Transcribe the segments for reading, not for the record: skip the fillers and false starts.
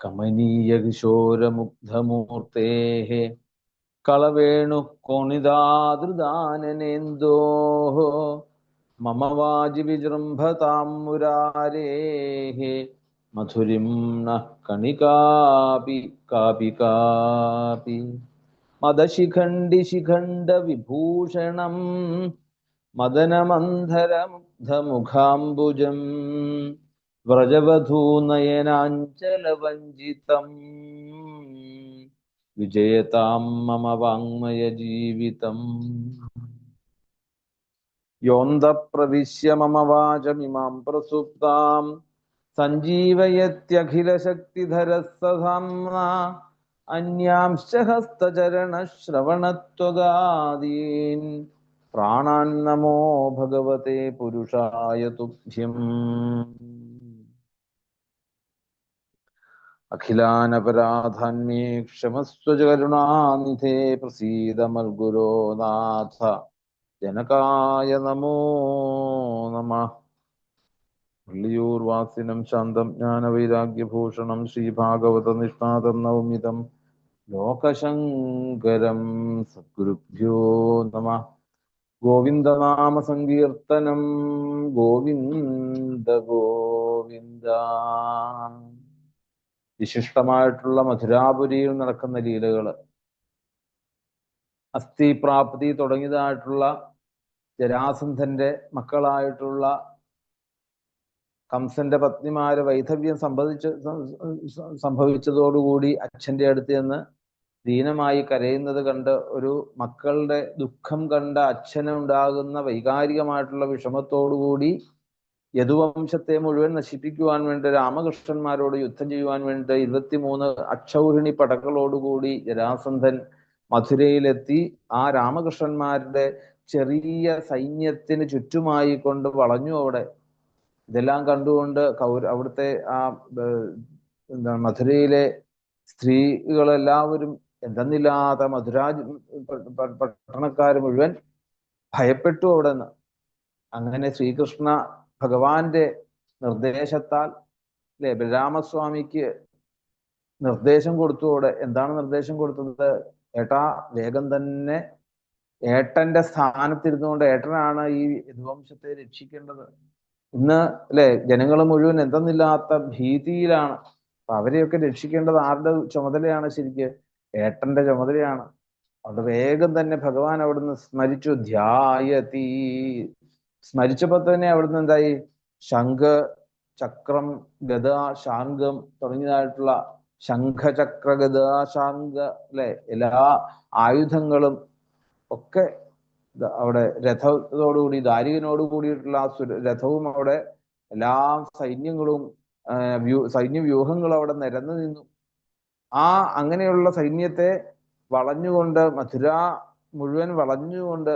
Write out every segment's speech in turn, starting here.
കമനീയ കിശോരമുഗ്ധമൂർത്തേः കളവേണു കോണിതാദൃദാനനേന്തോः മമ വാജി വിജൃംഭതാം മുരാരേः മധുരിം നഃ കണികാപി കാപി കാപി മദശിഖണ്ഡി ശിഖണ്ഡ വിഭൂഷണം മദനമന്ധരമുഗ്ധമുഖാംബുജം വ്രജവധൂനയനാഞ്ചലവഞ്ചിതം വിജയതാം മമ വാങ്മയ ജീവിതം യോന്ത പ്രവിശ്യ മമ വാചമിമാം പ്രസുപ്താം സഞ്ജീവയത്യഖിലശക്തിധരസ്സധാംനാ അന്യാംശ്ച ഹസ്തചരണശ്രവണത്വഗാദീൻ പ്രാണാൻ നമോ ഭഗവതേ പുരുഷായ തുഭ്യം. അഖിലാനപരാധാന്മേ ക്ഷമസ്വ കരുണാനിധേ പ്രസീദ മൽഗുരോ നാഥ ജനകായ നമോ നമഃ. വള്ളിയൂർവാസിനം ശാന്തം ജ്ഞാനവൈരാഗ്യഭൂഷണം ശ്രീഭാഗവത നിഷ്ണാതം നവമിതം ലോകശങ്കരം സദ്ഗുരുഭ്യോ നമഃ. ഗോവിന്ദനാമ സങ്കീർത്തനം ഗോവിന്ദ ഗോവിന്ദ. വിശിഷ്ടമായിട്ടുള്ള മധുരാപുരിയിൽ നടക്കുന്ന ലീലകള്, അസ്ഥിപ്രാപ്തി തുടങ്ങിയതായിട്ടുള്ള ജരാസന്ധന്റെ മക്കളായിട്ടുള്ള കംസന്റെ പത്നിമാര് വൈധവ്യം സംഭവിച്ചതോടുകൂടി അച്ഛന്റെ അടുത്ത് നിന്ന് ദീനമായി കരയുന്നത് കണ്ട് ഒരു മക്കളുടെ ദുഃഖം കണ്ട അച്ഛനുണ്ടാകുന്ന വൈകാരികമായിട്ടുള്ള വിഷമത്തോടുകൂടി യദുവംശത്തെ മുഴുവൻ നശിപ്പിക്കുവാൻ വേണ്ടി രാമകൃഷ്ണന്മാരോട് യുദ്ധം ചെയ്യുവാൻ വേണ്ടി 23 അക്ഷൗഹിണി പടകളോടുകൂടി ജരാസന്ധൻ മഥുരയിലെത്തി ആ രാമകൃഷ്ണന്മാരുടെ ചെറിയ സൈന്യത്തിന് ചുറ്റുമായി കൊണ്ട് വളഞ്ഞു. അവിടെ ഇതെല്ലാം കണ്ടുകൊണ്ട് അവിടുത്തെ ആ എന്താണ് മധുരയിലെ സ്ത്രീകളെല്ലാവരും എന്തെന്നില്ലാത്ത പട്ടണക്കാർ മുഴുവൻ ഭയപ്പെട്ടു അവിടെ നിന്ന്. അങ്ങനെ ശ്രീകൃഷ്ണ ഭഗവാന്റെ നിർദ്ദേശത്താൽ ബലരാമസ്വാമിക്ക് നിർദ്ദേശം കൊടുത്തു. അവിടെ എന്താണ് നിർദ്ദേശം കൊടുത്തത്? ഏട്ടാ, വേഗം തന്നെ ഏട്ടന്റെ സ്ഥാനത്തിരുന്നുകൊണ്ട് ഏട്ടനാണ് ഈ യദുവംശത്തെ രക്ഷിക്കേണ്ടത്. ഇന്ന് ജനങ്ങൾ മുഴുവൻ എന്തെന്നില്ലാത്ത ഭീതിയിലാണ്. അപ്പൊ അവരെയൊക്കെ രക്ഷിക്കേണ്ടത് ആരുടെ ചുമതലയാണ്? ശരിക്ക് ഏട്ടന്റെ ചുമതലയാണ്. അവിടെ വേഗം തന്നെ ഭഗവാൻ അവിടുന്ന് സ്മരിച്ചു. ധ്യായതി. സ്മരിച്ചപ്പോ തന്നെ അവിടുന്ന് എന്തായി? ശംഖ്, ചക്രം, ഗദ, ശാങ്കം തുടങ്ങിയതായിട്ടുള്ള ശംഖചക്ര ഗദ ശാങ്ക എല്ലാ ആയുധങ്ങളും ഒക്കെ അവിടെ രഥത്തോടുകൂടി ദാരികനോട് കൂടിയിട്ടുള്ള ആ രഥവും അവിടെ എല്ലാ സൈന്യങ്ങളും സൈന്യവ്യൂഹങ്ങളും അവിടെ നിരന്നു നിന്നു. ആ അങ്ങനെയുള്ള സൈന്യത്തെ വളഞ്ഞുകൊണ്ട് മഥുര മുഴുവൻ വളഞ്ഞുകൊണ്ട്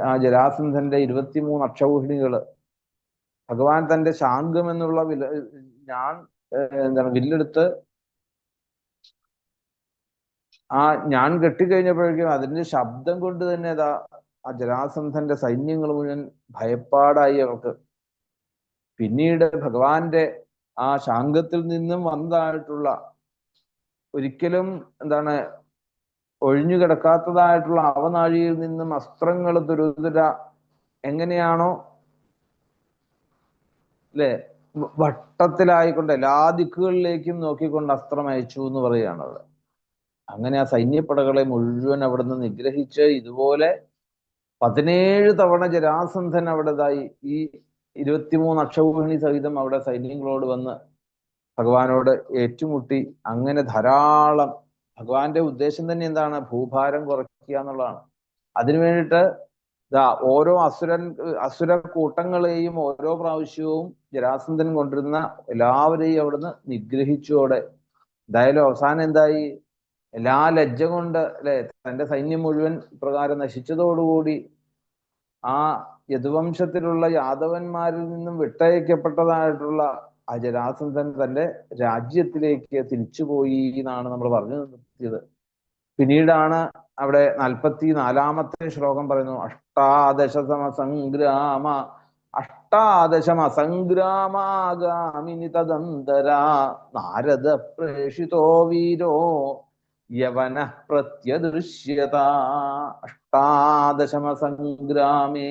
ആ ജരാസന്ധന്റെ 23 അക്ഷൗഹിണികള് ഭഗവാൻ തന്റെ ശാങ്കം എന്നുള്ള വില്ലെടുത്ത് ഞാൻ കെട്ടിക്കഴിഞ്ഞപ്പോഴേക്കും അതിന്റെ ശബ്ദം കൊണ്ട് തന്നെ ആ ജരാസന്ധന്റെ സൈന്യങ്ങൾ മുഴുവൻ ഭയപ്പാടായി അവർക്ക്. പിന്നീട് ഭഗവാന്റെ ആ ശാങ്കത്തിൽ നിന്നും വന്നതായിട്ടുള്ള ഒരിക്കലും ഒഴിഞ്ഞു കിടക്കാത്തതായിട്ടുള്ള അവനാഴിയിൽ നിന്നും അസ്ത്രങ്ങൾ തുരുതുര എങ്ങനെയാണോ വട്ടത്തിലായിക്കൊണ്ട് എല്ലാ ദിക്കുകളിലേക്കും നോക്കിക്കൊണ്ട് അസ്ത്രം അയച്ചു എന്ന് പറയുകയാണ് അവിടെ. അങ്ങനെ ആ സൈന്യപ്പടകളെ മുഴുവൻ അവിടുന്ന് നിഗ്രഹിച്ച് ഇതുപോലെ 17 തവണ ജരാസന്ധൻ അവിടെതായി ഈ 23 അക്ഷൗഹിണി സഹിതം അവിടെ സൈന്യങ്ങളോട് വന്ന് ഭഗവാനോട് ഏറ്റുമുട്ടി. അങ്ങനെ ധാരാളം ഭഗവാന്റെ ഉദ്ദേശം തന്നെ എന്താണ്? ഭൂഭാരം കുറയ്ക്കുക എന്നുള്ളതാണ്. അതിനു വേണ്ടിയിട്ട് ഓരോ അസുര കൂട്ടങ്ങളെയും ഓരോ പ്രാവശ്യവും ജരാസന്ധൻ കൊണ്ടിരുന്ന എല്ലാവരെയും അവിടുന്ന് നിഗ്രഹിച്ചോടെ എന്തായാലും അവസാനം എന്തായി? എല്ലാ ലജ്ജ കൊണ്ട് തന്റെ സൈന്യം മുഴുവൻ പ്രകാരം നശിച്ചതോടുകൂടി ആ യദുവംശത്തിലുള്ള യാദവന്മാരിൽ നിന്നും വിട്ടയക്കപ്പെട്ടതായിട്ടുള്ള ആ ജരാസന്ധൻ തന്റെ രാജ്യത്തിലേക്ക് തിരിച്ചുപോയി എന്നാണ് നമ്മൾ പറഞ്ഞു നിർത്തിയത്. പിന്നീടാണ് അവിടെ 44-ാമത്തെ ശ്ലോകം പറയുന്നു. അഷ്ടാദശതമ സംഗ്രാമ അഷ്ടാദശം അസംഗ്രാമാഗാമിനി തദന്തരാ നാരദ പ്രേഷിതോ വീരോ യവന പ്രത്യദൃശ്യത. അഷ്ടാദശമ സംഗ്രാമേ,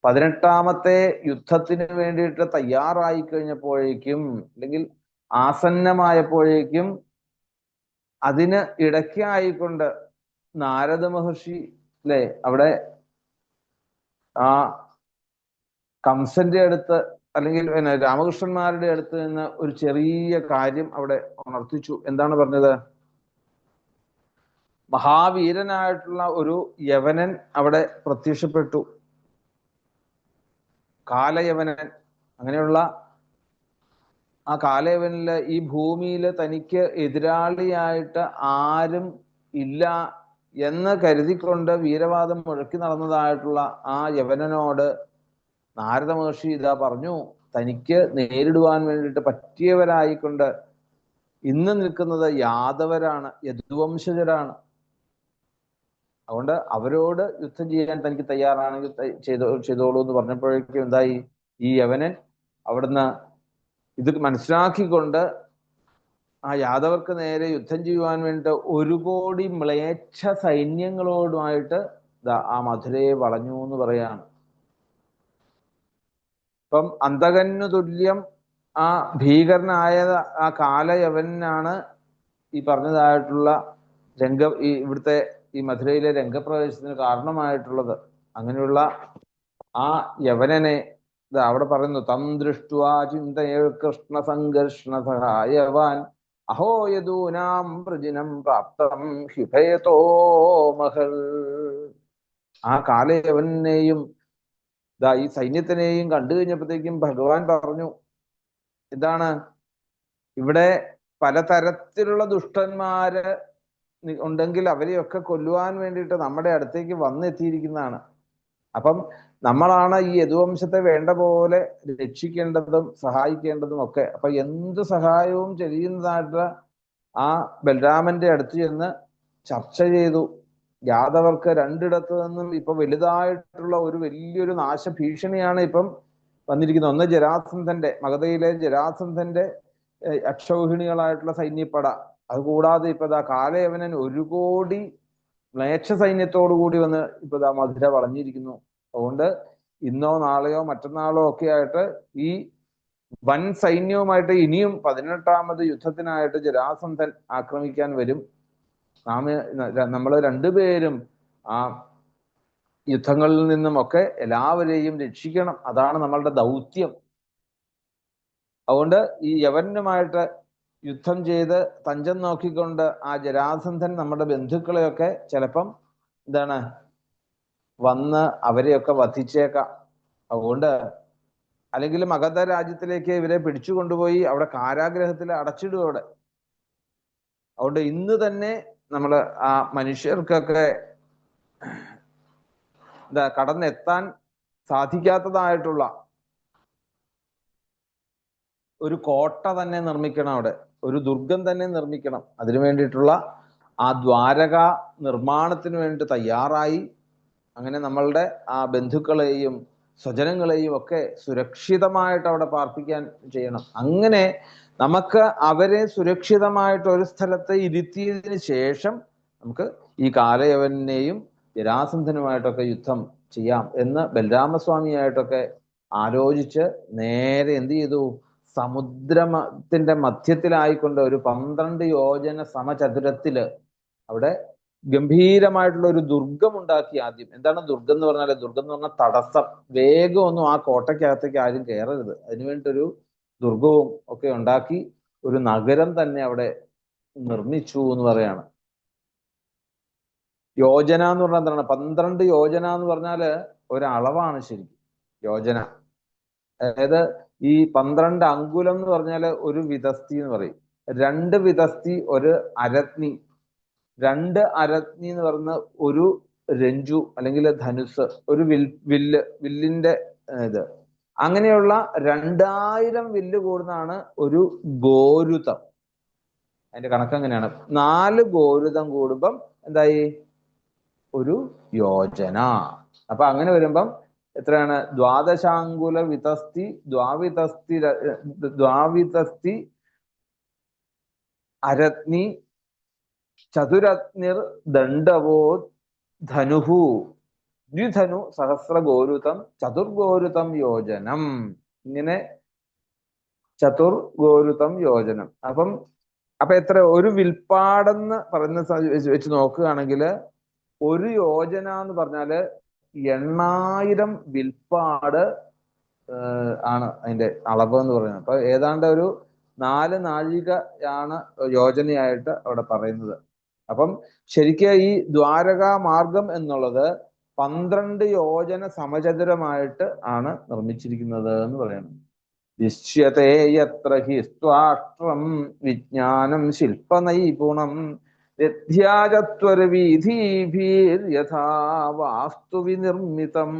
18ാമത്തെ യുദ്ധത്തിന് വേണ്ടിയിട്ട് തയ്യാറായി കഴിഞ്ഞപ്പോഴേക്കും, അല്ലെങ്കിൽ ആസന്നമായപ്പോഴേക്കും, അതിന് ഇടയ്ക്കായിക്കൊണ്ട് നാരദ മഹർഷി അല്ലെ അവിടെ ആ കംസന്റെ അടുത്ത്, അല്ലെങ്കിൽ പിന്നെ രാമകൃഷ്ണന്മാരുടെ അടുത്ത് നിന്ന് ഒരു ചെറിയ കാര്യം അവിടെ ഉണർത്തിച്ചു. എന്താണ് പറഞ്ഞത്? മഹാവീരനായിട്ടുള്ള ഒരു യവനൻ അവിടെ പ്രത്യക്ഷപ്പെട്ടു, കാലയവനൻ. അങ്ങനെയുള്ള ആ കാലയവനില് ഈ ഭൂമിയില് തനിക്ക് എതിരാളിയായിട്ട് ആരും ഇല്ല എന്ന് കരുതിക്കൊണ്ട് വീരവാദം മുഴക്കി നടന്നതായിട്ടുള്ള ആ യവനനോട് നാരദ മഹർഷി ഇതാ പറഞ്ഞു, തനിക്ക് നേരിടുവാൻ വേണ്ടിയിട്ട് പറ്റിയവരായിക്കൊണ്ട് ഇന്ന് നിൽക്കുന്നത് യാദവരാണ്, യദുവംശജരാണ്. അതുകൊണ്ട് അവരോട് യുദ്ധം ചെയ്യാൻ തനിക്ക് തയ്യാറാണെങ്കിൽ ചെയ്തോളൂ എന്ന് പറഞ്ഞപ്പോഴേക്കും എന്തായി? ഈ യവനൻ അവിടുന്ന് ഇത് മനസ്സിലാക്കിക്കൊണ്ട് ആ യാദവർക്ക് നേരെ യുദ്ധം ചെയ്യുവാൻ വേണ്ടിയിട്ട് 1 കോടി മ്ലേച്ഛ സൈന്യങ്ങളോടുമായിട്ട് ആ മധുരയെ വളഞ്ഞു എന്ന് പറയാണ്. ഇപ്പം അന്തകന് തുല്യം ആ ഭീകരനായ ആ കാലയവനാണ് ഈ പറഞ്ഞതായിട്ടുള്ള ഇവിടുത്തെ ഈ മധുരയിലെ രംഗപ്രവേശത്തിന് കാരണമായിട്ടുള്ളത്. അങ്ങനെയുള്ള ആ യവനനെ അവിടെ പറയുന്നു, തം ദൃഷ്ട്വാ ചിന്തയ കൃഷ്ണ സംഘർഷണ സഹായവാൻ അഹോ യദൂനാം പ്രജിനം പ്രാപ്തം ഹിഭയതോ മഹൽ. ആ കാലയവനെയും ഈ സൈന്യത്തിനെയും കണ്ടു കഴിഞ്ഞപ്പോഴത്തേക്കും ഭഗവാൻ പറഞ്ഞു, എന്താണ് ഇവിടെ പലതരത്തിലുള്ള ദുഷ്ടന്മാര് ഉണ്ടെങ്കിൽ അവരെയൊക്കെ കൊല്ലുവാൻ വേണ്ടിയിട്ട് നമ്മുടെ അടുത്തേക്ക് വന്നെത്തിയിരിക്കുന്നതാണ്. അപ്പം നമ്മളാണ് ഈ യദുവംശത്തെ വേണ്ട പോലെ രക്ഷിക്കേണ്ടതും സഹായിക്കേണ്ടതും ഒക്കെ. അപ്പൊ എന്ത് സഹായവും ചെയ്യുന്നതായിട്ട് ആ ബലരാമന്റെ അടുത്ത് ചെന്ന് ചർച്ച ചെയ്തു. യാദവർക്ക് രണ്ടിടത്തു നിന്നും ഇപ്പൊ വലുതായിട്ടുള്ള ഒരു വലിയൊരു നാശഭീഷണിയാണ് ഇപ്പം വന്നിരിക്കുന്നത്. ഒന്ന് ജരാസന്ധന്റെ, മഗധയിലെ ജരാസന്ധന്റെ അക്ഷൗഹിണികളായിട്ടുള്ള സൈന്യപ്പട. അതുകൂടാതെ ഇപ്പൊ കാലയവനൻ 1 കോടി മ്ലേച്ഛ സൈന്യത്തോടു കൂടി വന്ന് ഇപ്പൊ മധുര വളഞ്ഞിരിക്കുന്നു. അതുകൊണ്ട് ഇന്നോ നാളെയോ മറ്റന്നാളോ ഒക്കെ ആയിട്ട് ഈ വൻ സൈന്യവുമായിട്ട് ഇനിയും 18ാമത് യുദ്ധത്തിനായിട്ട് ജരാസന്ധൻ ആക്രമിക്കാൻ വരും. നമ്മൾ രണ്ടുപേരും ആ യുദ്ധങ്ങളിൽ നിന്നും ഒക്കെ എല്ലാവരെയും രക്ഷിക്കണം. അതാണ് നമ്മളുടെ ദൗത്യം. അതുകൊണ്ട് ഈ യവനുമായിട്ട് യുദ്ധം ചെയ്ത് തഞ്ചം നോക്കിക്കൊണ്ട് ആ ജരാസന്ധൻ നമ്മുടെ ബന്ധുക്കളെയൊക്കെ ചിലപ്പം എന്താണ് വന്ന് അവരെയൊക്കെ വധിച്ചേക്കാം. അതുകൊണ്ട് അല്ലെങ്കിൽ മഗധ രാജ്യത്തിലേക്ക് ഇവരെ പിടിച്ചു കൊണ്ടുപോയി അവിടെ കാരാഗ്രഹത്തിൽ അടച്ചിടും അവിടെ. അതുകൊണ്ട് ഇന്ന് തന്നെ നമ്മൾ ആ മനുഷ്യർക്കൊക്കെ കടന്നെത്താൻ സാധിക്കാത്തതായിട്ടുള്ള ഒരു കോട്ട തന്നെ നിർമ്മിക്കണം, അവിടെ ഒരു ദുർഗം തന്നെ നിർമ്മിക്കണം. അതിനു വേണ്ടിയിട്ടുള്ള ആ ദ്വാരക നിർമ്മാണത്തിന് വേണ്ടി തയ്യാറായി. അങ്ങനെ നമ്മളുടെ ആ ബന്ധുക്കളെയും സ്വജനങ്ങളെയും ഒക്കെ സുരക്ഷിതമായിട്ട് അവിടെ പാർപ്പിക്കാൻ ചെയ്യണം. അങ്ങനെ നമുക്ക് അവരെ സുരക്ഷിതമായിട്ട് ഒരു സ്ഥലത്ത് ഇരുത്തിയതിന് ശേഷം നമുക്ക് ഈ കാലയവനെയും ജരാസന്ധനുമായിട്ടൊക്കെ യുദ്ധം ചെയ്യാം എന്ന് ബലരാമസ്വാമിയായിട്ടൊക്കെ ആലോചിച്ച് നേരെ എന്ത് ചെയ്തു? സമുദ്രത്തിന്റെ മധ്യത്തിലായിക്കൊണ്ട് ഒരു 12 യോജന സമചതുരത്തില് അവിടെ ഗംഭീരമായിട്ടുള്ള ഒരു ദുർഗം ഉണ്ടാക്കി. ആദ്യം എന്താണ് ദുർഗം എന്ന് പറഞ്ഞാൽ? ദുർഗം എന്ന് പറഞ്ഞാൽ തടസ്സം, വേഗമൊന്നും ആ കോട്ടയ്ക്കകത്തേക്ക് ആരും കയറരുത്. അതിനുവേണ്ടിട്ടൊരു ദുർഗവും ഒക്കെ ഉണ്ടാക്കി ഒരു നഗരം തന്നെ അവിടെ നിർമ്മിച്ചു എന്ന് പറയാണ്. യോജന എന്ന് പറഞ്ഞാൽ എന്താണ്? 12 യോജന എന്ന് പറഞ്ഞാല് ഒരളവാണ് ശരിക്കും യോജന. അതായത് ഈ 12 അങ്കുലം എന്ന് പറഞ്ഞാല് ഒരു വിതസ്തി എന്ന് പറയും. 2 വിതസ്തി ഒരു അരത്നി, 2 അരത്നി എന്ന് പറഞ്ഞ ഒരു രഞ്ജു അല്ലെങ്കിൽ ധനുസ്, ഒരു വില്ലിന്റെ ഇത്. അങ്ങനെയുള്ള 2000 വില്ല് കൂടുന്നതാണ് ഒരു ഗോരുതം. അതിന്റെ കണക്ക് അങ്ങനെയാണ്. 4 ഗോരുതം കൂടുമ്പം എന്തായി? ഒരു യോജന. അപ്പൊ അങ്ങനെ വരുമ്പം എത്രയാണ്? ദ്വാദശാങ്കുല വിതസ്തി ദ്വാവിതസ്തി അരത്നി ചതുരഗ്നിർ ദണ്ഡവോ ധനുഹു ദ്വിധനു സഹസ്രഗോരുതം ചതുർഗോരുതം യോജനം. ഇങ്ങനെ ചതുർഗോരുതം യോജനം. അപ്പൊ എത്ര? ഒരു വിൽപ്പാടെന്ന് പറയുന്ന വെച്ച് നോക്കുകയാണെങ്കിൽ ഒരു യോജന എന്ന് പറഞ്ഞാല് 8,000 വിൽപ്പാട് ആണ് അതിന്റെ അളവ് എന്ന് പറയുന്നത്. അപ്പൊ ഏതാണ്ട് ഒരു 4 നാഴികയാണ് യോജനയായിട്ട് അവിടെ പറയുന്നത്. അപ്പം ശരിക്കും ഈ ദ്വാരകാ മാർഗം എന്നുള്ളത് 12 യോജന സമചതുരമായിട്ട് ആണ് നിർമ്മിച്ചിരിക്കുന്നത് എന്ന് പറയുന്നത്. ദൃശ്യത്തെ യത്ര ഹി സ്വാഷ്ട്രം വിജ്ഞാനം ശില്പനൈപുണം യഥാ വാസ്തു വിനിർമ്മിതം.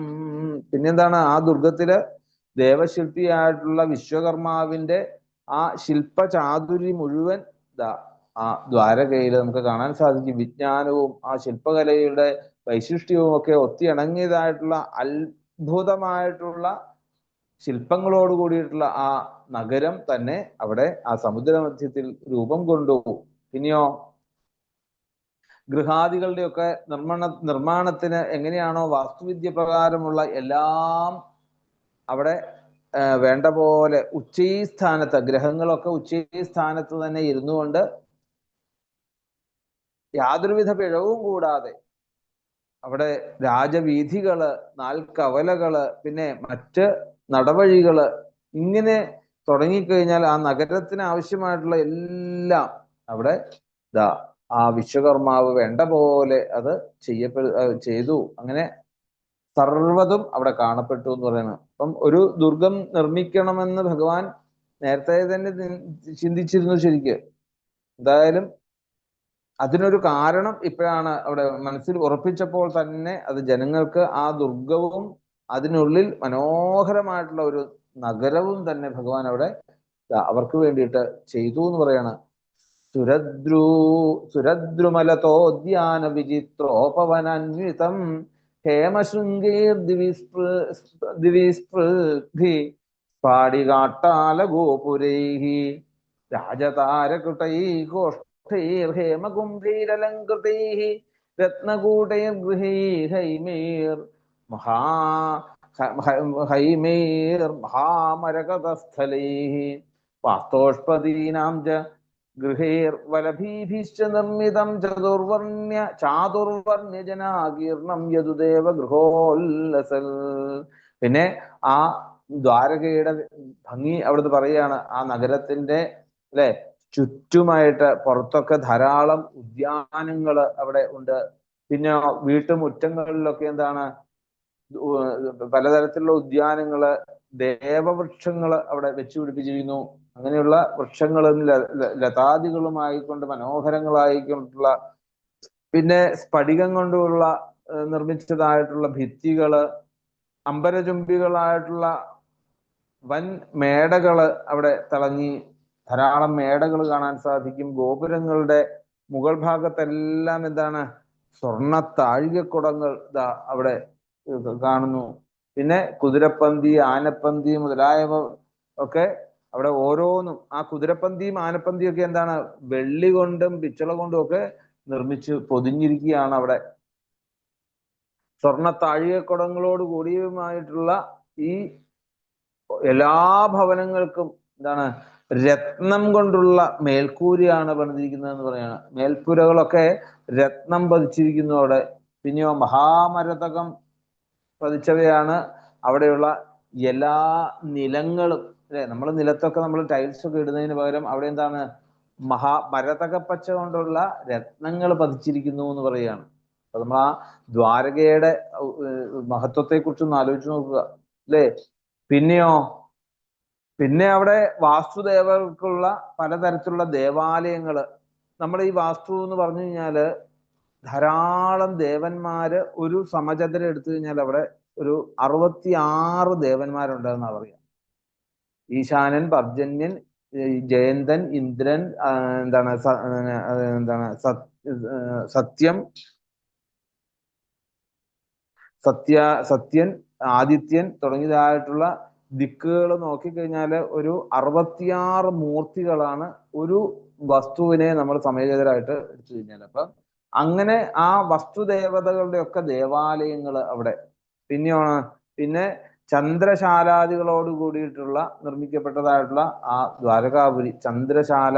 പിന്നെന്താണ്? ആ ദുർഗത്തില് ദേവശില്പിയായിട്ടുള്ള വിശ്വകർമാവിന്റെ ആ ശില്പചാതുരി മുഴുവൻ ആ ദ്വാരകയിൽ നമുക്ക് കാണാൻ സാധിക്കും. വിജ്ഞാനവും ആ ശില്പകലയുടെ വൈശിഷ്ട്യവും ഒക്കെ ഒത്തിണങ്ങിയതായിട്ടുള്ള അത്ഭുതമായിട്ടുള്ള ശില്പങ്ങളോട് കൂടിയിട്ടുള്ള ആ നഗരം തന്നെ അവിടെ ആ സമുദ്രമധ്യത്തിൽ രൂപം കൊണ്ടു. പിന്നെയോ ഗൃഹാദികളുടെയൊക്കെ നിർമ്മാണത്തിന് എങ്ങനെയാണോ വാസ്തുവിദ്യ പ്രകാരമുള്ള എല്ലാം അവിടെ വേണ്ട പോലെ ഉച്ചസ്ഥാനത്ത്, ഗ്രഹങ്ങളൊക്കെ ഉച്ചസ്ഥാനത്ത് തന്നെ ഇരുന്നു കൊണ്ട് യാതൊരുവിധ പിഴവും കൂടാതെ അവിടെ രാജവീഥികള്, നാൽക്കവലകള്, പിന്നെ മറ്റ് നടവഴികള്, ഇങ്ങനെ തുടങ്ങിക്കഴിഞ്ഞാൽ ആ നഗരത്തിന് ആവശ്യമായിട്ടുള്ള എല്ലാം അവിടെ ആ വിശ്വകർമാവ് വേണ്ട പോലെ അത് ചെയ്തു. അങ്ങനെ സർവ്വതും അവിടെ കാണപ്പെട്ടു എന്ന് പറയുന്നത്. അപ്പം ഒരു ദുർഗം നിർമ്മിക്കണമെന്ന് ഭഗവാൻ നേരത്തെ തന്നെ ചിന്തിച്ചിരുന്നു ശരിക്ക്. എന്തായാലും അതിനൊരു കാരണം ഇപ്പോഴാണ് അവിടെ മനസ്സിൽ ഉറപ്പിച്ചപ്പോൾ തന്നെ അത് ജനങ്ങൾക്ക് ആ ദുർഗവും അതിനുള്ളിൽ മനോഹരമായിട്ടുള്ള ഒരു നഗരവും തന്നെ ഭഗവാൻ അവിടെ അവർക്ക് വേണ്ടിയിട്ട് ചെയ്തു എന്ന് പറയാണ്. സുരദ്രുമലതോദ്യാന വിചിത്രോപവനാന്വിതം ഹേമശൃംഗേർ ദിവിസ്പൃഗ്ഭി പാടികാട്ടാല ഗോപുരൈഹി രാജതാരകുടൈഘോഷ്ടൈർഹേമകുംഭീരലങ്കൃതൈഃ രത്നകൂടൈർഗൃഹൈർഹൈമൈർ മഹാമരകതസ്ഥലൈഃ വാസ്തോഷ്പദീനാം ച ഗൃഹൈർവലഭീഭിശ്ച നിർമ്മിതം ചാതുർവർണ്യജനാകീർണം യദുദേവ ഗൃഹോല്ലസൽ. പിന്നെ ആ ദ്വാരകയുടെ ഭംഗി അവിടുന്ന് പറയുകയാണ്. ആ നഗരത്തിന്റെ അല്ലെ ചുറ്റുമായിട്ട് പുറത്തൊക്കെ ധാരാളം ഉദ്യാനങ്ങൾ അവിടെ ഉണ്ട്. പിന്നെ വീട്ടുമുറ്റങ്ങളിലൊക്കെ എന്താണ് പലതരത്തിലുള്ള ഉദ്യാനങ്ങള്, ദേവവൃക്ഷങ്ങള് അവിടെ വെച്ചു പിടിപ്പിച്ചിരിക്കുന്നു. അങ്ങനെയുള്ള വൃക്ഷങ്ങളും ലതാദികളുമായിക്കൊണ്ട് മനോഹരങ്ങളായിക്കൊണ്ടുള്ള, പിന്നെ സ്ഫടികം കൊണ്ടുള്ള നിർമ്മിച്ചതായിട്ടുള്ള ഭിത്തികള്, അമ്പരചുംബികളായിട്ടുള്ള വൻ മേടകള് അവിടെ തിളങ്ങി ധാരാളം മേടകൾ കാണാൻ സാധിക്കും. ഗോപുരങ്ങളുടെ മുകൾ ഭാഗത്തെല്ലാം എന്താണ് സ്വർണ്ണ താഴികക്കുടങ്ങൾ അവിടെ കാണുന്നു. പിന്നെ കുതിരപ്പന്തി, ആനപ്പന്തി മുതലായവ ഒക്കെ അവിടെ ഓരോന്നും, ആ കുതിരപ്പന്തിയും ആനപ്പന്തിയും ഒക്കെ എന്താണ് വെള്ളി കൊണ്ടും പിച്ചള കൊണ്ടും ഒക്കെ നിർമ്മിച്ച് പൊതിഞ്ഞിരിക്കുകയാണ്. അവിടെ സ്വർണ്ണ താഴികക്കുടങ്ങളോട് കൂടിയുമായിട്ടുള്ള ഈ എല്ലാ ഭവനങ്ങൾക്കും എന്താണ് രത്നം കൊണ്ടുള്ള മേൽക്കൂരയാണ് പണിതിരിക്കുന്നത് എന്ന് പറയാണ്. മേൽപ്പുരകളൊക്കെ രത്നം പതിച്ചിരിക്കുന്നു അവിടെ. പിന്നെയോ മഹാമരതകം പതിച്ചവയാണ് അവിടെയുള്ള എല്ലാ നിലങ്ങളും. അല്ലെ, നമ്മൾ നിലത്തൊക്കെ നമ്മൾ ടൈൽസ് ഒക്കെ ഇടുന്നതിന് പകരം അവിടെ എന്താണ് മരതകപ്പച്ച കൊണ്ടുള്ള രത്നങ്ങൾ പതിച്ചിരിക്കുന്നു എന്ന് പറയുകയാണ്. അപ്പൊ നമ്മൾ ആ ദ്വാരകയുടെ മഹത്വത്തെ കുറിച്ചൊന്ന് ആലോചിച്ച് നോക്കുക അല്ലേ. പിന്നെയോ പിന്നെ അവിടെ വാസ്തുദേവർക്കുള്ള പലതരത്തിലുള്ള ദേവാലയങ്ങള്. നമ്മുടെ ഈ വാസ്തു എന്ന് പറഞ്ഞു കഴിഞ്ഞാല് ധാരാളം ദേവന്മാര് ഒരു സമചതുരം എടുത്തു കഴിഞ്ഞാൽ അവിടെ ഒരു 66 ദേവന്മാരുണ്ടെന്നാ പറയാ. ഈശാനൻ, പർജന്യൻ, ജയന്തൻ, ഇന്ദ്രൻ, എന്താണ് സത്യം, സത്യൻ, ആദിത്യൻ തുടങ്ങിയതായിട്ടുള്ള ദിക്കുകൾ നോക്കിക്കഴിഞ്ഞാൽ ഒരു 66 മൂർത്തികളാണ് ഒരു വസ്തുവിനെ നമ്മൾ സമയചിതരായിട്ട് എടുത്തു കഴിഞ്ഞാൽ. അപ്പൊ അങ്ങനെ ആ വസ്തുദേവതകളുടെ ഒക്കെ ദേവാലയങ്ങൾ അവിടെ. പിന്നെ ചന്ദ്രശാലാദികളോട് കൂടിയിട്ടുള്ള നിർമ്മിക്കപ്പെട്ടതായിട്ടുള്ള ആ ദ്വാരകാപുരി ചന്ദ്രശാല.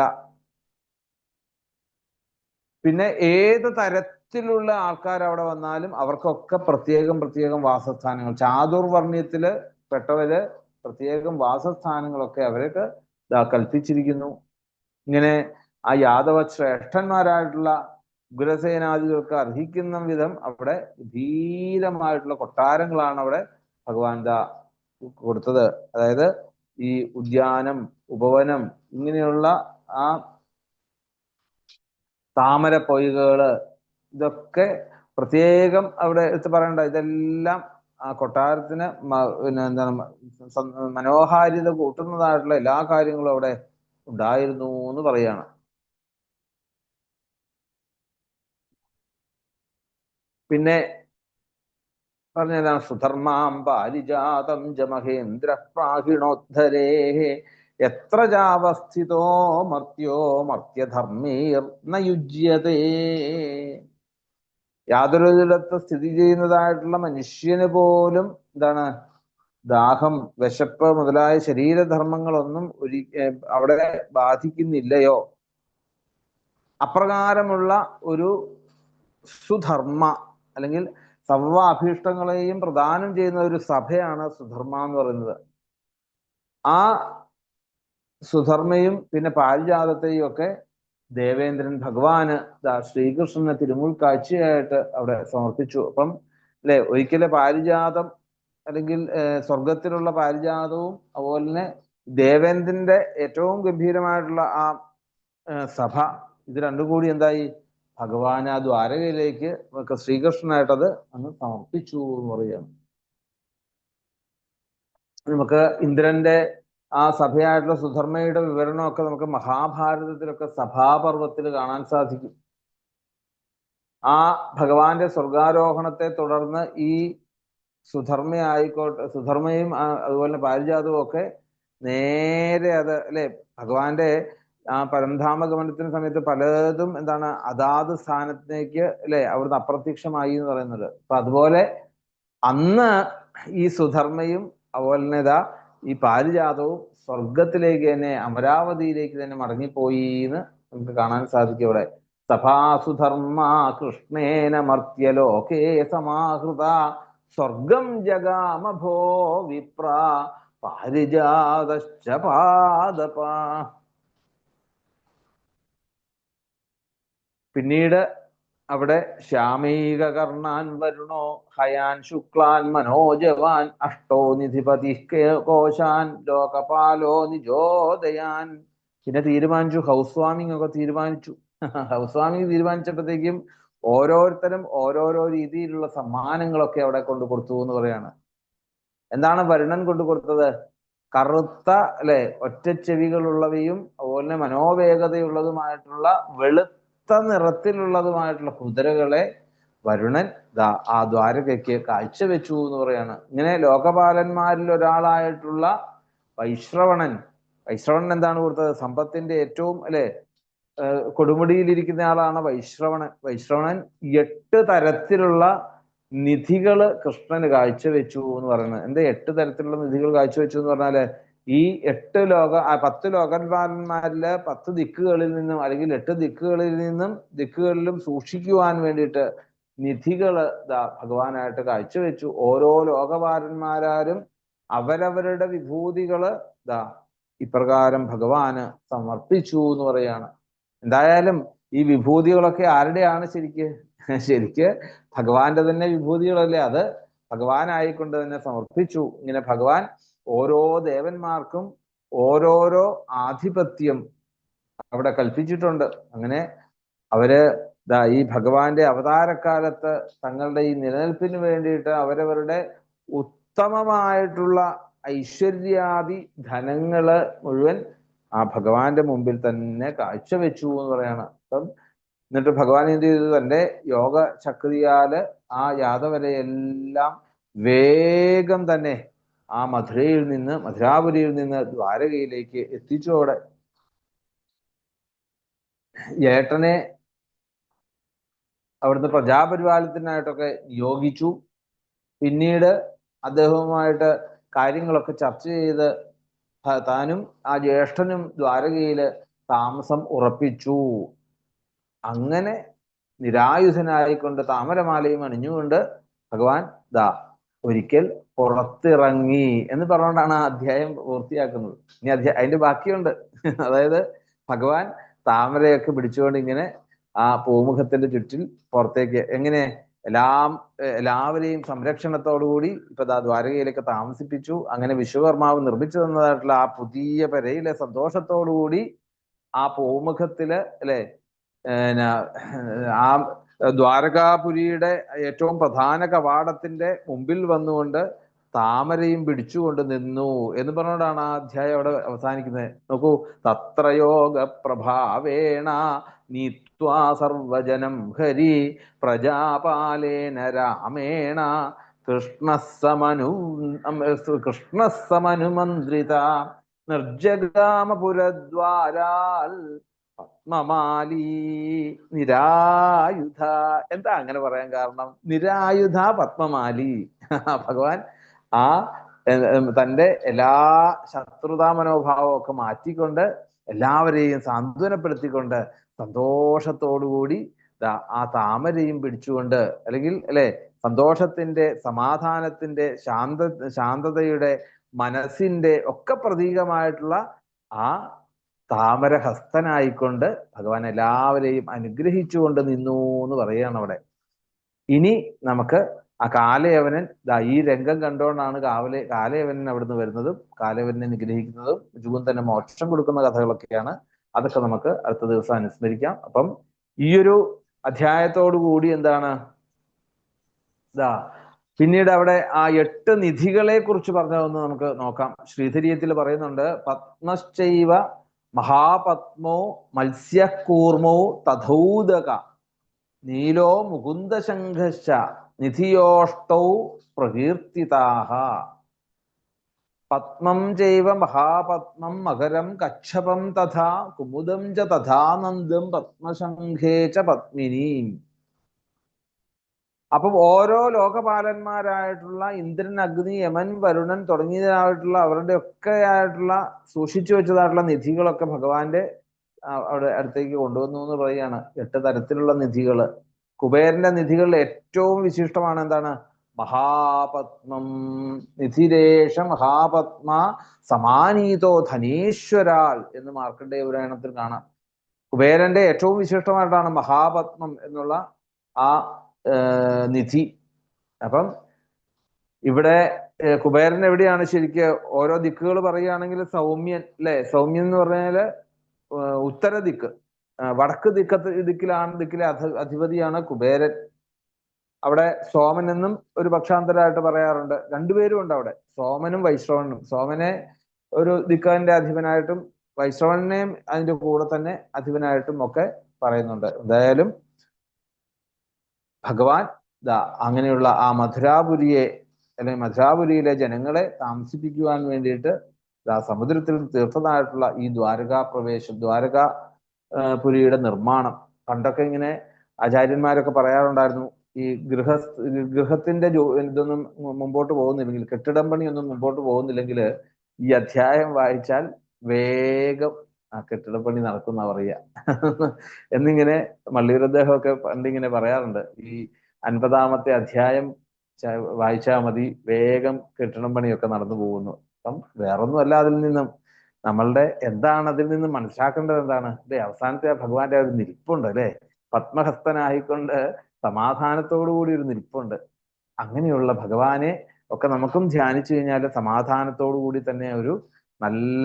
പിന്നെ ഏത് തരത്തിലുള്ള ആൾക്കാർ അവിടെ വന്നാലും അവർക്കൊക്കെ പ്രത്യേകം വാസസ്ഥാനങ്ങൾ, ചാതുർവർണ്ണയത്തില് പെട്ടവര് പ്രത്യേകം വാസസ്ഥാനങ്ങളൊക്കെ അവർക്ക് കൽപ്പിച്ചിരിക്കുന്നു. ഇങ്ങനെ ആ യാദവ ശ്രേഷ്ഠന്മാരായിട്ടുള്ള ഉഗ്രസേനാദികൾക്ക് അർഹിക്കുന്ന വിധം അവിടെ ധീരമായിട്ടുള്ള കൊട്ടാരങ്ങളാണ് അവിടെ ഭഗവാൻ കൊടുത്തത്. അതായത് ഈ ഉദ്യാനം, ഉപവനം, ഇങ്ങനെയുള്ള ആ താമര പൊയ്കകള്, ഇതൊക്കെ പ്രത്യേകം അവിടെ എടുത്ത് പറയണ്ട. ഇതെല്ലാം ആ കൊട്ടാരത്തിന് പിന്നെ എന്താണ് മനോഹാരിത കൂട്ടുന്നതായിട്ടുള്ള എല്ലാ കാര്യങ്ങളും അവിടെ ഉണ്ടായിരുന്നു എന്ന് പറയാണ്. പിന്നെ പറഞ്ഞതാണ് സുധർമാം പാരിജാതം ജമഹേന്ദ്ര പ്രാഹിണോദ്ധരേ എത്ര ജാവസ്ഥിതോ മർത്യോ മർത്യധർമ്മീർ നയുജ്യതേ. യാതൊരു വിധത്ത് സ്ഥിതി ചെയ്യുന്നതായിട്ടുള്ള മനുഷ്യന് പോലും എന്താണ് ദാഹം, വിശപ്പ് മുതലായ ശരീരധർമ്മങ്ങളൊന്നും അവിടെ ബാധിക്കുന്നില്ലയോ. അപ്രകാരമുള്ള ഒരു സുധർമ്മ അല്ലെങ്കിൽ സർവ അഭീഷ്ടങ്ങളെയും പ്രദാനം ചെയ്യുന്ന ഒരു സഭയാണ് സുധർമ്മ എന്ന് പറയുന്നത്. ആ സുധർമ്മയും പിന്നെ പാരിജാതത്തെയും ഒക്കെ ദേവേന്ദ്രൻ ഭഗവാന് ശ്രീകൃഷ്ണനെ തിരുമുൽ കാഴ്ചയായിട്ട് അവിടെ സമർപ്പിച്ചു. അപ്പം അല്ലെ, ഒരിക്കലും പാരിജാതം അല്ലെങ്കിൽ സ്വർഗത്തിലുള്ള പാരിജാതവും അതുപോലെ തന്നെ ദേവേന്ദ്രന്റെ ഏറ്റവും ഗംഭീരമായിട്ടുള്ള ആ സഭ, ഇത് രണ്ടും കൂടി എന്തായി ഭഗവാൻ ആ ദ്വാരകയിലേക്ക് ശ്രീകൃഷ്ണനായിട്ടത് അങ്ങ് സമർപ്പിച്ചു എന്ന് പറയുകയാണ്. നമുക്ക് ഇന്ദ്രന്റെ ആ സഭയായിട്ടുള്ള സുധർമ്മയുടെ വിവരണമൊക്കെ നമുക്ക് മഹാഭാരതത്തിലൊക്കെ സഭാപർവത്തിൽ കാണാൻ സാധിക്കും. ആ ഭഗവാന്റെ സ്വർഗാരോഹണത്തെ തുടർന്ന് ഈ സുധർമ്മയും അതുപോലെ പാരിജാതവും ഒക്കെ നേരെ അത് അല്ലെ ഭഗവാന്റെ ആ പരംധാമ ഗമനത്തിന് സമയത്ത് പലതും എന്താണ് അതാത് സ്ഥാനത്തേക്ക് അല്ലെ അവിടുന്ന് അപ്രത്യക്ഷമായി എന്ന് പറയുന്നത്. അപ്പൊ അതുപോലെ അന്ന് ഈ സുധർമ്മയും അതുപോലെ തന്നെ ഈ പാരിജാതവും സ്വർഗത്തിലേക്ക് തന്നെ, അമരാവതിയിലേക്ക് തന്നെ മടങ്ങിപ്പോയി എന്ന് നമുക്ക് കാണാൻ സാധിക്കും. ഇവിടെ സഭാസുധർമ്മ കൃഷ്ണേന മർത്യലോകേ സമാഹൃത സ്വർഗം ജഗാമഭോ വിപ്ര പാരിജാതശ്ച പാദപ. പിന്നീട് അവിടെ ശ്യാമൈക കർണാൻ വരുണോ ഹയാൻ ശുക്ലാൻ മനോജവാൻ അഷ്ടോ നിധിപതി കോശാൻ ലോകപാലോ നിജോദയാൻ. പിന്നെ തീരുമാനിച്ചു, ഹൗസ് വാമിംഗ് ഒക്കെ തീരുമാനിച്ചു. ഹൗസ് വാമിംഗ് തീരുമാനിച്ചപ്പോഴത്തേക്കും ഓരോരുത്തരും ഓരോരോ രീതിയിലുള്ള സമ്മാനങ്ങളൊക്കെ അവിടെ കൊണ്ടു കൊടുത്തു എന്ന് പറയാണ്. എന്താണ് വരുണൻ കൊണ്ടു കൊടുത്തത്? കറുത്ത അല്ലെ ഒറ്റച്ചെവികളുള്ളവയും അതുപോലെ മനോവേഗതയുള്ളതുമായിട്ടുള്ള വെളുത്ത നിറത്തിലുള്ളതുമായിട്ടുള്ള കുതിരകളെ വരുണൻ ആ ദ്വാരകയ്ക്ക് കാഴ്ചവെച്ചു എന്ന് പറയാണ്. ഇങ്ങനെ ലോകപാലന്മാരിൽ ഒരാളായിട്ടുള്ള വൈശ്രവണൻ എന്താണ് കൊടുത്തത്? സമ്പത്തിന്റെ ഏറ്റവും അല്ലെ കൊടുമുടിയിലിരിക്കുന്ന ആളാണ് വൈശ്രവണൻ 8 തരത്തിലുള്ള നിധികള് കൃഷ്ണന് കാഴ്ചവെച്ചു എന്ന് പറയുന്നത്. എന്താ 8 തരത്തിലുള്ള നിധികൾ കാഴ്ചവെച്ചു എന്ന് പറഞ്ഞാല് ഈ 10 ലോകന്മാരില് 10 ദിക്കുകളിൽ നിന്നും അല്ലെങ്കിൽ 8 ദിക്കുകളിലും സൂക്ഷിക്കുവാൻ വേണ്ടിയിട്ട് നിധികള് ഭഗവാനായിട്ട് കാഴ്ചവെച്ചു. ഓരോ ലോകപാലന്മാരും അവരവരുടെ വിഭൂതികള് ഇപ്രകാരം ഭഗവാന് സമർപ്പിച്ചു എന്ന് പറയാണ്. എന്തായാലും ഈ വിഭൂതികളൊക്കെ ആരുടെയാണ്? ശരിക്ക് ഭഗവാന്റെ തന്നെ വിഭൂതികളല്ലേ. അത് ഭഗവാനായിക്കൊണ്ട് തന്നെ സമർപ്പിച്ചു. ഇങ്ങനെ ഭഗവാൻ ഓരോ ദേവന്മാർക്കും ഓരോരോ ആധിപത്യം അവിടെ കൽപ്പിച്ചിട്ടുണ്ട്. അങ്ങനെ അവര് ഈ ഭഗവാന്റെ അവതാരക്കാലത്ത് തങ്ങളുടെ ഈ നിലനിൽപ്പിന് വേണ്ടിയിട്ട് അവരവരുടെ ഉത്തമമായിട്ടുള്ള ഐശ്വര്യാദി ധനങ്ങള് മുഴുവൻ ആ ഭഗവാന്റെ മുമ്പിൽ തന്നെ കാഴ്ചവെച്ചു എന്ന് പറയാണ്. അപ്പം എന്നിട്ട് ഭഗവാൻ എന്ത് ചെയ്തു? തന്റെ യോഗ ശക്തിയാല് ആ യാദവരെയെല്ലാം വേഗം തന്നെ ആ മധുരാപുരിയിൽ നിന്ന് ദ്വാരകയിലേക്ക് എത്തിച്ചു. അവിടെ ഏട്ടനെ അവിടുത്തെ പ്രജാപരിപാലനത്തിനായിട്ടൊക്കെ നിയോഗിച്ചു. പിന്നീട് അദ്ദേഹവുമായിട്ട് കാര്യങ്ങളൊക്കെ ചർച്ച ചെയ്ത് താനും ആ ജ്യേഷ്ഠനും ദ്വാരകയില് താമസം ഉറപ്പിച്ചു. അങ്ങനെ നിരായുധനായിക്കൊണ്ട് താമരമാലയും അണിഞ്ഞുകൊണ്ട് ഭഗവാൻ ഒരിക്കൽ പുറത്തിറങ്ങി എന്ന് പറഞ്ഞുകൊണ്ടാണ് ആ അധ്യായം പൂർത്തിയാക്കുന്നത്. ഇനി അതിന്റെ ബാക്കിയുണ്ട്. അതായത് ഭഗവാൻ താമരയൊക്കെ പിടിച്ചുകൊണ്ട് ഇങ്ങനെ ആ പൂമുഖത്തിന്റെ ചുറ്റിൽ പുറത്തേക്ക് എങ്ങനെ എല്ലാവരെയും സംരക്ഷണത്തോടുകൂടി ഇപ്പൊ ദ്വാരകയിലേക്ക് താമസിപ്പിച്ചു. അങ്ങനെ വിശ്വകർമാവ് നിർമ്മിച്ചു തന്നതായിട്ടുള്ള ആ പുതിയ പെരയിലെ സന്തോഷത്തോടുകൂടി ആ പൂമുഖത്തില് അല്ലെ ആ ദ്വാരകാപുരിയുടെ ഏറ്റവും പ്രധാന കവാടത്തിന്റെ മുമ്പിൽ വന്നുകൊണ്ട് താമരയും പിടിച്ചുകൊണ്ട് നിന്നു എന്ന് പറഞ്ഞുകൊണ്ടാണ് ആ അധ്യായം അവിടെ അവസാനിക്കുന്നത്. നോക്കൂ, തത്രയോഗ പ്രഭാവേണ നീത്വാ സർവജനം ഹരി പ്രജാപാലേന രാമേണ കൃഷ്ണസ്സമനുമന്ത്രിത നിർജഗാമപുരദ്വാരാൽ പത്മമാലി നിരായുധ. എന്താ അങ്ങനെ പറയാൻ കാരണം? നിരായുധ പത്മമാലി. ഭഗവാൻ ആ തൻ്റെ എല്ലാ ശത്രുതാ മനോഭാവവും ഒക്കെ മാറ്റിക്കൊണ്ട് എല്ലാവരെയും സാന്ത്വനപ്പെടുത്തിക്കൊണ്ട് സന്തോഷത്തോടുകൂടി ആ താമരയും പിടിച്ചുകൊണ്ട്, അല്ലെങ്കിൽ സന്തോഷത്തിന്റെ, സമാധാനത്തിന്റെ, ശാന്തതയുടെ, മനസ്സിന്റെ ഒക്കെ പ്രതീകമായിട്ടുള്ള ആ താമരഹസ്തനായിക്കൊണ്ട് ഭഗവാൻ എല്ലാവരെയും അനുഗ്രഹിച്ചുകൊണ്ട് നിന്നു എന്ന് പറയുകയാണ് അവിടെ. ഇനി നമുക്ക് ആ കാലയവനൻ ഈ രംഗം കണ്ടുകൊണ്ടാണ് കാലയവനൻ അവിടുന്ന് വരുന്നതും കാലയവനെ നിഗ്രഹിക്കുന്നതും ജൂന്തന് മോക്ഷം കൊടുക്കുന്ന കഥകളൊക്കെയാണ്. അതൊക്കെ നമുക്ക് അടുത്ത ദിവസം അനുസ്മരിക്കാം. അപ്പം ഈ ഒരു അധ്യായത്തോടു കൂടി എന്താണ് പിന്നീട് അവിടെ ആ 8 നിധികളെ കുറിച്ച് പറഞ്ഞതൊന്ന് നമുക്ക് നോക്കാം. ശ്രീധരീയത്തിൽ പറയുന്നുണ്ട്, പത്മശ്ചൈവ മഹാപത്മോ മത്സ്യകൂർമോ തഥൗദക നീലോ മുകുന്ദശംഖശ്ച നിധിയോഷ്ടൗ പ്രകീർത്തിതാഹ. പത്മം ചൈവ മഹാപത്മം മകരം കച്ഛപം തഥാ കുമുദം ച തഥാനന്ദം പത്മശംഖേ ച പത്മിനീം. അപ്പം ഓരോ ലോകപാലന്മാരായിട്ടുള്ള ഇന്ദ്രൻ, അഗ്നി, യമൻ, വരുണൻ തുടങ്ങിയതായിട്ടുള്ള അവരുടെ ഒക്കെ ആയിട്ടുള്ള സൂക്ഷിച്ചു വെച്ചതായിട്ടുള്ള നിധികളൊക്കെ ഭഗവാന്റെ അവിടെ അടുത്തേക്ക് കൊണ്ടുവന്നു എന്ന് പറയുകയാണ്. 8 തരത്തിലുള്ള നിധികള്. കുബേരന്റെ നിധികളിൽ ഏറ്റവും വിശിഷ്ടമാണ് എന്താണ്? മഹാപത്മം. നിധിരേഷ മഹാപത്മ സമാനീതോ ധനീശ്വരാൽ എന്ന് മാർക്കണ്ഡേയ പുരാണത്തിൽ കാണാം. കുബേരന്റെ ഏറ്റവും വിശിഷ്ടമായിട്ടാണ് മഹാപത്മം എന്നുള്ള ആ നിധി. അപ്പം ഇവിടെ കുബേരൻ എവിടെയാണ് ശരിക്ക്? ഓരോ ദിക്കുകൾ പറയുകയാണെങ്കിൽ സൗമ്യൻ, സൗമ്യൻ എന്ന് പറഞ്ഞാല് ഉത്തര ദിക്ക്, വടക്ക് ദിക്കിലെ അധിപതിയാണ് കുബേരൻ. അവിടെ സോമൻ എന്നും ഒരു പക്ഷാന്തരമായിട്ട് പറയാറുണ്ട്. രണ്ടുപേരും ഉണ്ട് അവിടെ, സോമനും വൈശ്രവണനും. സോമനെ ഒരു ദിക്കന്റെ അധിപനായിട്ടും വൈശ്രവണനെയും അതിന്റെ കൂടെ തന്നെ അധിപനായിട്ടും ഒക്കെ പറയുന്നുണ്ട്. എന്തായാലും ഭഗവാൻ അങ്ങനെയുള്ള ആ മധുരാപുരിയെ, അല്ലെങ്കിൽ മധുരാപുരിയിലെ ജനങ്ങളെ താമസിപ്പിക്കുവാൻ വേണ്ടിയിട്ട് സമുദ്രത്തിൽ തീർത്തതായിട്ടുള്ള ഈ ദ്വാരകാ പ്രവേശം, ദ്വാരകാപുരിയുടെ നിർമ്മാണം. പണ്ടൊക്കെ ഇങ്ങനെ ആചാര്യന്മാരൊക്കെ പറയാറുണ്ടായിരുന്നു, ഈ ഗൃഹത്തിന്റെ ഇതൊന്നും മുമ്പോട്ട് പോകുന്നില്ലെങ്കിൽ, കെട്ടിടം പണിയൊന്നും മുമ്പോട്ട് പോകുന്നില്ലെങ്കിൽ ഈ അധ്യായം വായിച്ചാൽ വേഗം ആ കെട്ടിടപ്പണി നടക്കുന്ന പറയുക എന്നിങ്ങനെ മള്ളിയൂർ അദ്ദേഹമൊക്കെ പണ്ടിങ്ങനെ പറയാറുണ്ട്. ഈ 50-ാമത്തെ അധ്യായം വായിച്ചാൽ മതി, വേഗം കെട്ടിടം പണിയൊക്കെ നടന്നു പോകുന്നു. അപ്പം വേറൊന്നുമല്ല, അതിൽ നിന്നും നമ്മളുടെ എന്താണ് അതിൽ നിന്ന് മനസ്സിലാക്കേണ്ടത്? എന്താണ്? അവസാനത്തെ ഭഗവാന്റെ ഒരു നിൽപ്പുണ്ട്, പത്മഹസ്തനായിക്കൊണ്ട് സമാധാനത്തോടു കൂടി ഒരു നിൽപ്പുണ്ട്. അങ്ങനെയുള്ള ഭഗവാനെ ഒക്കെ നമുക്കും ധ്യാനിച്ചു കഴിഞ്ഞാൽ സമാധാനത്തോടു കൂടി തന്നെ ഒരു നല്ല,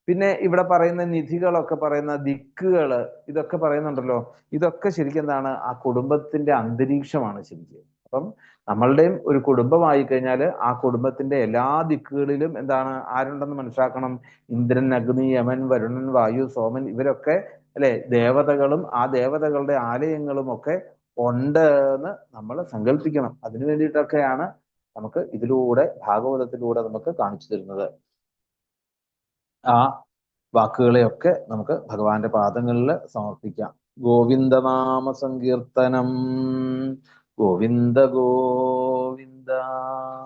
പിന്നെ ഇവിടെ പറയുന്ന നിധികളൊക്കെ പറയുന്ന ദിക്കുകള്, ഇതൊക്കെ പറയുന്നുണ്ടല്ലോ, ഇതൊക്കെ ശരിക്കും എന്താണ്? ആ കുടുംബത്തിന്റെ അന്തരീക്ഷമാണ് ശരിക്കും. അപ്പം നമ്മളുടെയും ഒരു കുടുംബമായി കഴിഞ്ഞാൽ ആ കുടുംബത്തിന്റെ എല്ലാ ദിക്കുകളിലും എന്താണ്? ആരുണ്ടെന്ന് മനസ്സിലാക്കണം. ഇന്ദ്രൻ, അഗ്നി, യമൻ, വരുണൻ, വായു, സോമൻ, ഇവരൊക്കെ ദേവതകളും ആ ദേവതകളുടെ ആലയങ്ങളും ഒക്കെ ഉണ്ട് എന്ന് നമ്മൾ സങ്കല്പിക്കണം. അതിനു വേണ്ടിയിട്ടൊക്കെയാണ് നമുക്ക് ഇതിലൂടെ ഭാഗവതത്തിലൂടെ നമുക്ക് കാണിച്ചു തരുന്നത്. ആ വാക്കുകളെയൊക്കെ നമുക്ക് ഭഗവാന്റെ പാദങ്ങളിൽ സമർപ്പിക്കാം. ഗോവിന്ദനാമ സങ്കീർത്തനം. ഗോവിന്ദ ഗോവിന്ദ.